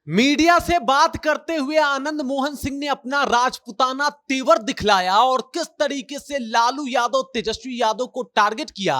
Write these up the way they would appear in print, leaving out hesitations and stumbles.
Media से बात करते हुए आनंद मोहन सिंह ने अपना राजपुताना तेवर दिखलाया और किस तरीके से लालू यादव तेजस्वी यादव को टारगेट किया।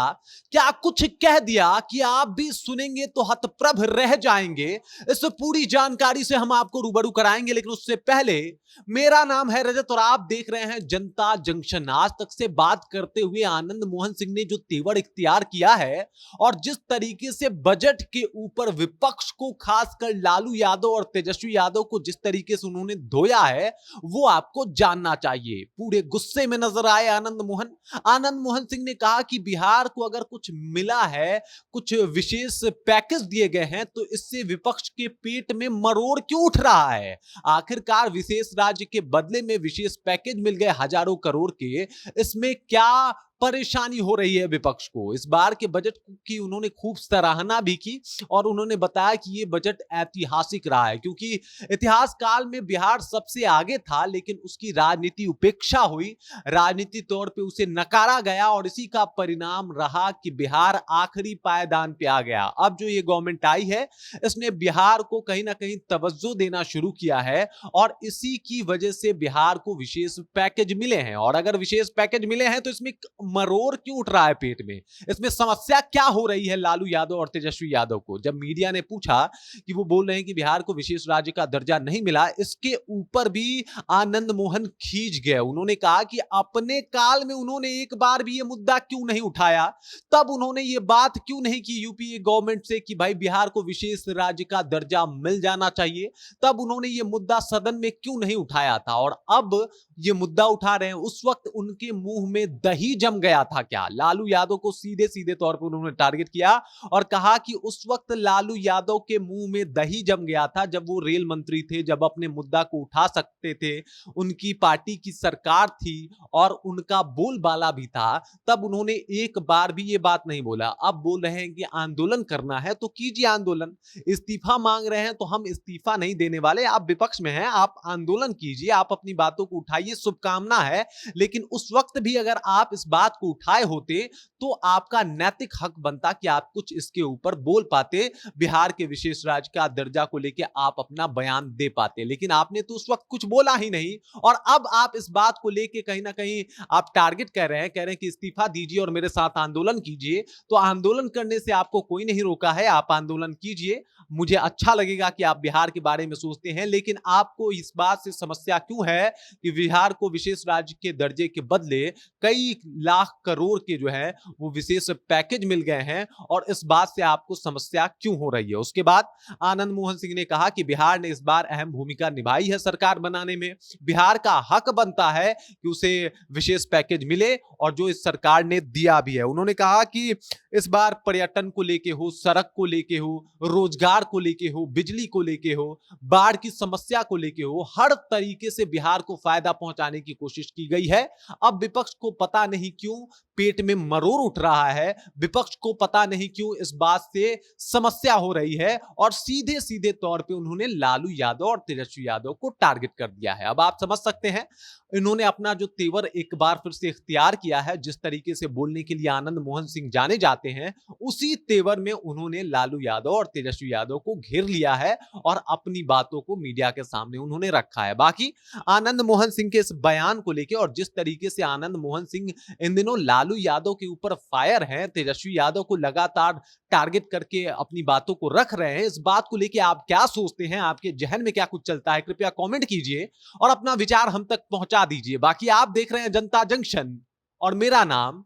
क्या कुछ कह दिया कि आप भी सुनेंगे तो हतप्रभ रह जाएंगे। इस पूरी जानकारी से हम आपको रूबरू कराएंगे, लेकिन उससे पहले मेरा नाम है रजत और आप देख रहे हैं जनता जंक्शन। आज तक से बात करते हुए आनंद मोहन सिंह ने जो तेवर इख्तियार किया है और जिस तरीके से बजट के ऊपर विपक्ष को, खासकर लालू यादव और तेजस्वी यादव को जिस तरीके से उन्होंने धोया है, वो आपको जानना चाहिए। पूरे गुस्से में नजर आए आनंद मोहन सिंह ने कहा कि बिहार को अगर कुछ मिला है, कुछ विशेष पैकेज दिए गए हैं, तो इससे विपक्ष के पेट में मरोड़ क्यों उठ रहा है। आखिरकार विशेष राज्य के बदले में विशेष पैकेज मिल गए हजारों करोड़ के, इसमें क्या परेशानी हो रही है विपक्ष को। इस बार के बजट की उन्होंने खूब सराहना भी की और उन्होंने बताया कि यह बजट ऐतिहासिक रहा है, क्योंकि इतिहास काल में बिहार सबसे आगे था, लेकिन उसकी राजनीति उपेक्षा हुई, राजनीति तौर पे उसे नकारा गया और इसी का परिणाम रहा कि बिहार आखिरी पायदान पे आ गया। अब जो ये गवर्नमेंट आई है, इसने बिहार को कहीं ना कहीं तवज्जो देना शुरू किया है और इसी की वजह से बिहार को विशेष पैकेज मिले हैं। और अगर विशेष पैकेज मिले हैं तो इसमें मरोड़ क्यों उठ रहा है पेट में, इसमें समस्या क्या हो रही है लालू यादव और तेजस्वी यादव को। जब मीडिया ने पूछा कि वो बोल रहे हैं कि बिहार को विशेष राज्य का दर्जा नहीं मिला, इसके ऊपर भी आनंद मोहन खींच गए। उन्होंने कहा कि अपने काल में उन्होंने एक बार भी ये मुद्दा क्यों नहीं उठाया, तब उन्होंने ये बात क्यों नहीं की यूपीए गवर्नमेंट से कि भाई बिहार को विशेष राज्य का दर्जा मिल जाना चाहिए, तब उन्होंने ये मुद्दा सदन में क्यों नहीं उठाया था। और अब ये मुद्दा उठा रहे हैं। उस वक्त उनके मुंह में दही जम गया था क्या। लालू यादव को सीधे सीधे तौर पर उन्होंने टारगेट किया और कहा कि उस वक्त लालू यादव के मुंह में दही जम गया था जब वो रेल मंत्री थे, जब अपने मुद्दा को उठा सकते थे, उनकी पार्टी की सरकार थी और उनका बोलबाला भी था, तब उन्होंने एक बार भी ये बात नहीं बोला। अब बोल रहे हैं कि आंदोलन करना है तो कीजिए आंदोलन, इस्तीफा मांग रहे हैं तो हम इस्तीफा नहीं देने वाले, आप विपक्ष में हैं, आप आंदोलन कीजिए, आप अपनी बातों को उठाइए, शुभकामना है। लेकिन उस वक्त भी अगर आप इस बात को उठाए होते तो आपका नैतिक हक बनता कि आप कुछ इसके ऊपर बोल पाते, बिहार के विशेष राज्य का दर्जा को लेकर आप अपना बयान दे पाते। लेकिन आपने तो उस वक्त कुछ बोला ही नहीं और अब आप इस बात को लेकर कहीं ना कहीं आप टारगेट कर रहे हैं कि इस्तीफा दीजिए और मेरे साथ आंदोलन कीजिए। तो आंदोलन करने से आपको कोई नहीं रोका है, आप आंदोलन कीजिए, मुझे अच्छा लगेगा कि आप बिहार के बारे में सोचते हैं। लेकिन आपको इस बात से समस्या क्यों है कि बिहार को विशेष राज्य के दर्जे के बदले कई लाख करोड़ के जो है वो विशेष पैकेज मिल गए हैं, और इस बात से आपको समस्या क्यों हो रही है। उसके बाद आनंद मोहन सिंह ने कहा कि बिहार ने इस बार अहम भूमिका निभाई है सरकार बनाने में, बिहार का हक बनता है कि उसे विशेष पैकेज मिले और जो इस सरकार ने दिया भी है। उन्होंने कहा कि इस बार पर्यटन को लेके हो, सड़क को लेके हो, रोजगार को लेके हो, बिजली को लेके हो, बाढ़ की समस्या को लेके हो, हर तरीके से बिहार को फायदा पहुंचाने की कोशिश की गई है। अब विपक्ष को पता नहीं क्यों पेट में मरोड़ उठ रहा है, विपक्ष को पता नहीं क्यों इस बात से समस्या हो रही है और सीधे सीधे तौर पे उन्होंने लालू यादव और तेजस्वी यादव को टारगेट कर दिया है। अब आप समझ सकते हैं इन्होंने अपना जो तेवर एक बार फिर से इख्तियार किया है, जिस तरीके से बोलने के लिए आनंद मोहन सिंह जाने जाते हैं, उसी तेवर में उन्होंने लालू यादव और तेजस्वी यादव को घेर लिया है और अपनी बातों को मीडिया के सामने उन्होंने रखा है। बाकी आनंद मोहन सिंह के इस बयान को लेकर और जिस तरीके से आनंद मोहन सिंह इन दिनों लालू यादव के ऊपर फायर हैं, तेजस्वी यादव को लगातार टारगेट करके अपनी बातों को रख रहे हैं, इस बात को लेकर आप क्या सोचते हैं, आपके जहन में क्या कुछ चलता है, कृपया कमेंट कीजिए और अपना विचार हम तक पहुंचा दीजिए। बाकी आप देख रहे हैं जनता जंक्शन और मेरा नाम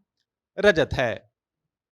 रजत है।